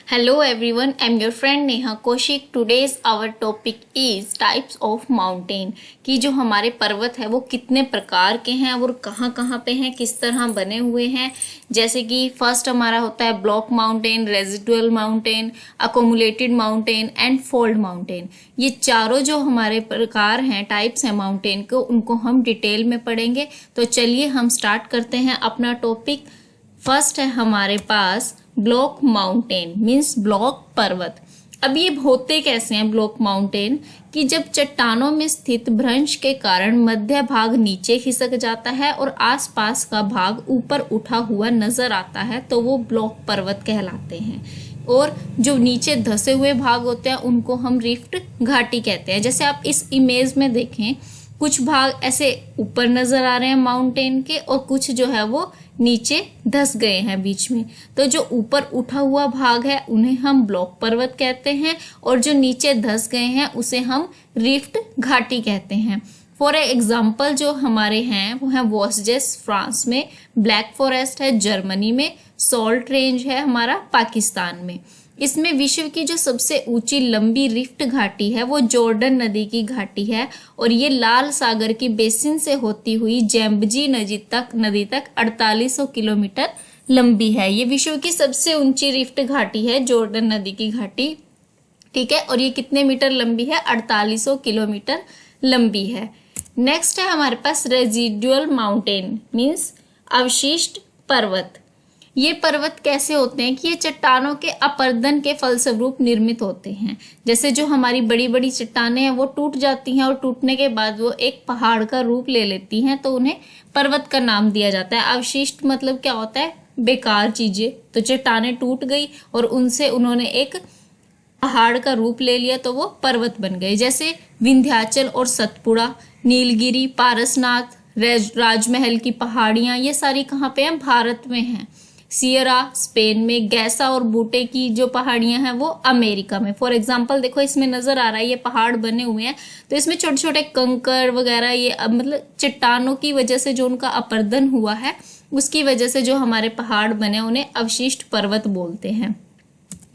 Hello everyone, I'm your friend Neha Kaushik. Today's our topic is types of mountain कि जो हमारे पर्वत है वो कितने प्रकार के हैं और कहाँ कहाँ पे हैं, किस तरह बने हुए हैं। जैसे कि फर्स्ट हमारा होता है block mountain, residual mountain, accumulated mountain and fold mountain. ये चारों जो हमारे प्रकार हैं, टाइप्स हैं माउंटेन को, उनको हम डिटेल में पढ़ेंगे। तो चलिए हम स्टार्ट करते हैं अपना टॉपिक। फर्स्ट है हमारे पास ब्लॉक माउंटेन मीन्स ब्लॉक पर्वत। अब ये होते कैसे हैं ब्लॉक माउंटेन कि जब चट्टानों में स्थित भ्रंश के कारण मध्य भाग नीचे खिसक जाता है और आसपास का भाग ऊपर उठा हुआ नजर आता है तो वो ब्लॉक पर्वत कहलाते हैं। और जो नीचे धसे हुए भाग होते हैं उनको हम रिफ्ट घाटी कहते हैं। जैसे आप इस इमेज में देखें, कुछ भाग ऐसे ऊपर नजर आ रहे हैं माउंटेन के और कुछ जो है वो नीचे धस गए हैं बीच में। तो जो ऊपर उठा हुआ भाग है उन्हें हम ब्लॉक पर्वत कहते हैं और जो नीचे धस गए हैं उसे हम रिफ्ट घाटी कहते हैं। फॉर एग्जाम्पल जो हमारे हैं वो है वोस्जेस फ्रांस में, ब्लैक फॉरेस्ट है जर्मनी में, सॉल्ट रेंज है हमारा पाकिस्तान में। इसमें विश्व की जो सबसे ऊंची लंबी रिफ्ट घाटी है वो जॉर्डन नदी की घाटी है और ये लाल सागर की बेसिन से होती हुई जैम्बजी नदी तक 4800 किलोमीटर लंबी है। ये विश्व की सबसे ऊंची रिफ्ट घाटी है जॉर्डन नदी की घाटी, ठीक है। और ये कितने मीटर लंबी है? 4800 किलोमीटर लंबी है। नेक्स्ट है हमारे पास रेजिडुअल माउंटेन मीन्स अवशिष्ट पर्वत। ये पर्वत कैसे होते हैं कि ये चट्टानों के अपरदन के फलस्वरूप निर्मित होते हैं। जैसे जो हमारी बड़ी बड़ी चट्टानें हैं वो टूट जाती हैं और टूटने के बाद वो एक पहाड़ का रूप ले लेती हैं तो उन्हें पर्वत का नाम दिया जाता है। अवशिष्ट मतलब क्या होता है? बेकार चीजें। तो चट्टानें टूट गई और उनसे उन्होंने एक पहाड़ का रूप ले लिया तो वो पर्वत बन गए। जैसे विंध्याचल और सतपुड़ा, नीलगिरी, पारसनाथ, राजमहल की पहाड़ियां, ये सारी कहाँ पे हैं? भारत में हैं। सियरा स्पेन में, गैसा और बूटे की जो पहाड़ियां हैं वो अमेरिका में। फॉर एग्जांपल देखो इसमें नजर आ रहा है ये पहाड़ बने हुए हैं तो इसमें छोटे छोटे कंकर वगैरह ये मतलब चट्टानों की वजह से जो उनका अपरदन हुआ है उसकी वजह से जो हमारे पहाड़ बने उन्हें अवशिष्ट पर्वत बोलते हैं।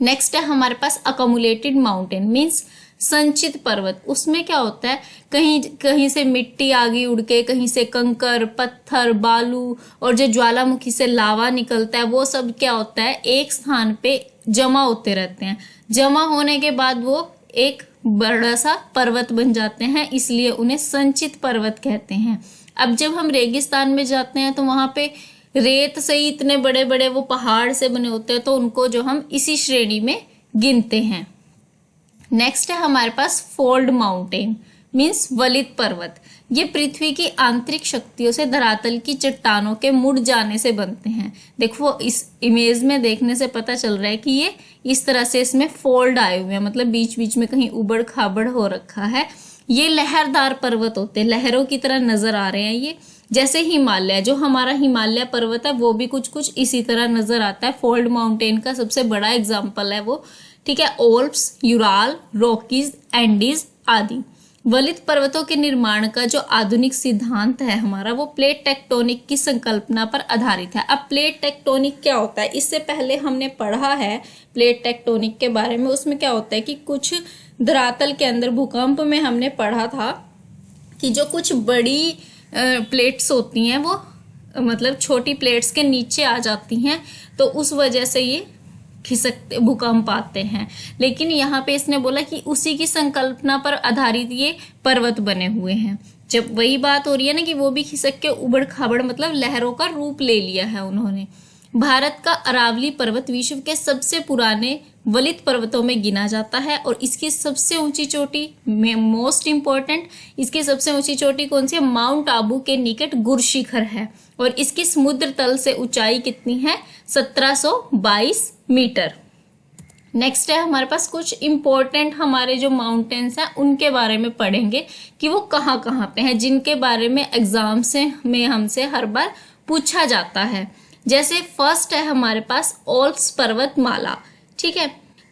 नेक्स्ट है हमारे पास अकोमुलेटेड माउंटेन मीन्स संचित पर्वत। उसमें क्या होता है, कहीं कहीं से मिट्टी आगे उड़ के, कहीं से कंकर, पत्थर, बालू और जो ज्वालामुखी से लावा निकलता है वो सब क्या होता है एक स्थान पे जमा होते रहते हैं। जमा होने के बाद वो एक बड़ा सा पर्वत बन जाते हैं, इसलिए उन्हें संचित पर्वत कहते हैं। अब जब हम रेगिस्तान में जाते हैं तो वहां पे रेत से ही इतने बड़े बड़े वो पहाड़ से बने होते हैं तो उनको जो हम इसी श्रेणी में गिनते हैं। नेक्स्ट है हमारे पास फोल्ड माउंटेन मीन्स वलित पर्वत। ये पृथ्वी की आंतरिक शक्तियों से धरातल की चट्टानों के मुड़ जाने से बनते हैं। देखो इस इमेज में देखने से पता चल रहा है कि ये इस तरह से इसमें फोल्ड आए हुए हैं, मतलब बीच बीच में कहीं उबड़ खाबड़ हो रखा है। ये लहरदार पर्वत होते हैं, लहरों की तरह नजर आ रहे हैं ये। जैसे हिमालय, जो हमारा हिमालय पर्वत है वो भी कुछ कुछ इसी तरह नजर आता है। फोल्ड माउंटेन का सबसे बड़ा एग्जाम्पल है वो, ठीक है। ओल्प्स, यूराल, रॉकीज, एंडीज आदि। वलित पर्वतों के निर्माण का जो आधुनिक सिद्धांत है हमारा वो प्लेट टेक्टोनिक की संकल्पना पर आधारित है। अब प्लेट टेक्टोनिक क्या होता है? इससे पहले हमने पढ़ा है प्लेट टेक्टोनिक के बारे में। उसमें क्या होता है कि कुछ धरातल के अंदर भूकंप में हमने पढ़ा था कि जो कुछ बड़ी प्लेट्स होती हैं वो मतलब छोटी प्लेट्स के नीचे आ जाती हैं तो उस वजह से ये खिसकते भूकंप आते हैं। लेकिन यहाँ पे इसने बोला कि उसी की संकल्पना पर आधारित ये पर्वत बने हुए हैं। जब वही बात हो रही है ना कि वो भी खिसक के उबड़ खाबड़ मतलब लहरों का रूप ले लिया है उन्होंने। भारत का अरावली पर्वत विश्व के सबसे पुराने वलित पर्वतों में गिना जाता है और इसकी सबसे ऊंची चोटी में मोस्ट इंपॉर्टेंट, इसकी सबसे ऊंची चोटी कौन सी है? माउंट आबू के निकट गुरशिखर है और इसकी समुद्र तल से ऊंचाई कितनी है? 1722 मीटर। नेक्स्ट है हमारे पास कुछ इंपॉर्टेंट हमारे जो माउंटेन्स हैं उनके बारे में पढ़ेंगे कि वो कहाँ कहाँ पे हैं, जिनके बारे में एग्जाम में हमसे हर बार पूछा जाता है। जैसे फर्स्ट है हमारे पास ओल्प्स पर्वतमाला, ठीक है।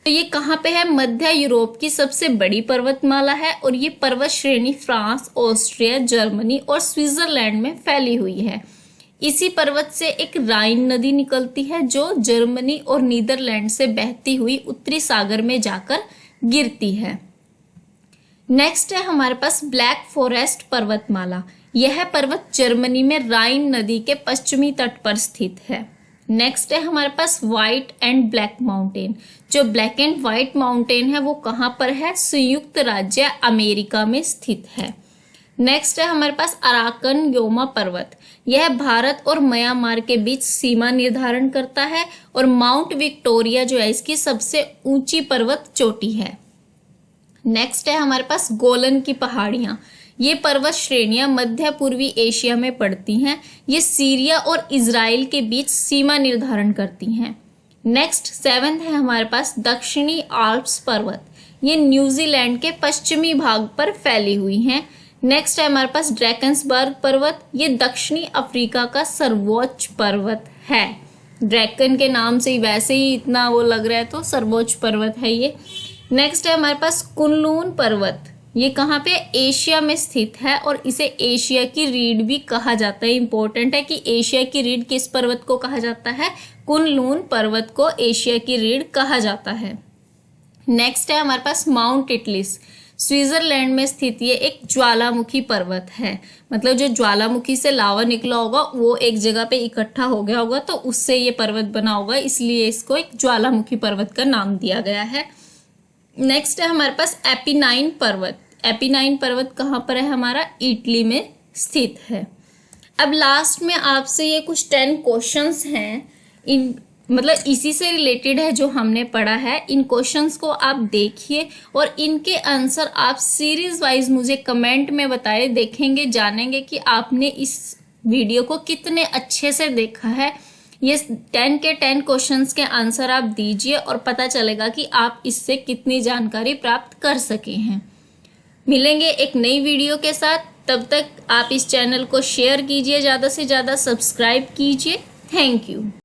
तो ये कहाँ पे है? मध्य यूरोप की सबसे बड़ी पर्वतमाला है और ये पर्वत श्रेणी फ्रांस, ऑस्ट्रिया, जर्मनी और स्विट्जरलैंड में फैली हुई है। इसी पर्वत से एक राइन नदी निकलती है जो जर्मनी और नीदरलैंड से बहती हुई उत्तरी सागर में जाकर गिरती है। नेक्स्ट है हमारे पास ब्लैक फॉरेस्ट पर्वतमाला। यह पर्वत जर्मनी में राइन नदी के पश्चिमी तट पर स्थित है। नेक्स्ट है हमारे पास व्हाइट एंड ब्लैक माउंटेन। जो ब्लैक एंड व्हाइट माउंटेन है वो कहाँ पर है? संयुक्त राज्य अमेरिका में स्थित है। नेक्स्ट है हमारे पास अराकन योमा पर्वत। यह भारत और म्यांमार के बीच सीमा निर्धारण करता है और माउंट विक्टोरिया जो है इसकी सबसे ऊंची पर्वत चोटी है। नेक्स्ट है हमारे पास गोलन की पहाड़ियां। ये पर्वत श्रेणियां मध्य पूर्वी एशिया में पड़ती हैं। ये सीरिया और इजराइल के बीच सीमा निर्धारण करती हैं। नेक्स्ट 7th है हमारे पास दक्षिणी आल्प्स पर्वत। ये न्यूजीलैंड के पश्चिमी भाग पर फैली हुई हैं। नेक्स्ट है हमारे पास ड्रैकन्सबर्ग पर्वत। ये दक्षिणी अफ्रीका का सर्वोच्च पर्वत है। ड्रैकन के नाम से ही वैसे ही इतना वो लग रहा है, तो सर्वोच्च पर्वत है ये। नेक्स्ट है हमारे पास कुनलून पर्वत। ये कहाँ पे? एशिया में स्थित है और इसे एशिया की रीढ़ भी कहा जाता है। इंपॉर्टेंट है कि एशिया की रीढ़ किस पर्वत को कहा जाता है? कुनलून पर्वत को एशिया की रीढ़ कहा जाता है। नेक्स्ट है हमारे पास माउंट इटलिस। स्विट्जरलैंड में स्थित ये एक ज्वालामुखी पर्वत है। मतलब जो ज्वालामुखी से लावा निकला होगा वो एक जगह पे इकट्ठा हो गया होगा, तो उससे ये पर्वत बना होगा, इसलिए इसको एक ज्वालामुखी पर्वत का नाम दिया गया है। नेक्स्ट है हमारे पास एपिनाइन पर्वत। एपिनाइन पर्वत कहाँ पर है? हमारा इटली में स्थित है। अब लास्ट में आपसे ये कुछ 10 क्वेश्चंस हैं, इन मतलब इसी से रिलेटेड है जो हमने पढ़ा है। इन क्वेश्चंस को आप देखिए और इनके आंसर आप सीरीज वाइज मुझे कमेंट में बताए। देखेंगे, जानेंगे कि आपने इस वीडियो को कितने अच्छे से देखा है। ये 10 के 10 क्वेश्चंस के आंसर आप दीजिए और पता चलेगा कि आप इससे कितनी जानकारी प्राप्त कर सके हैं। मिलेंगे एक नई वीडियो के साथ, तब तक आप इस चैनल को शेयर कीजिए, ज़्यादा से ज़्यादा सब्सक्राइब कीजिए। Thank you.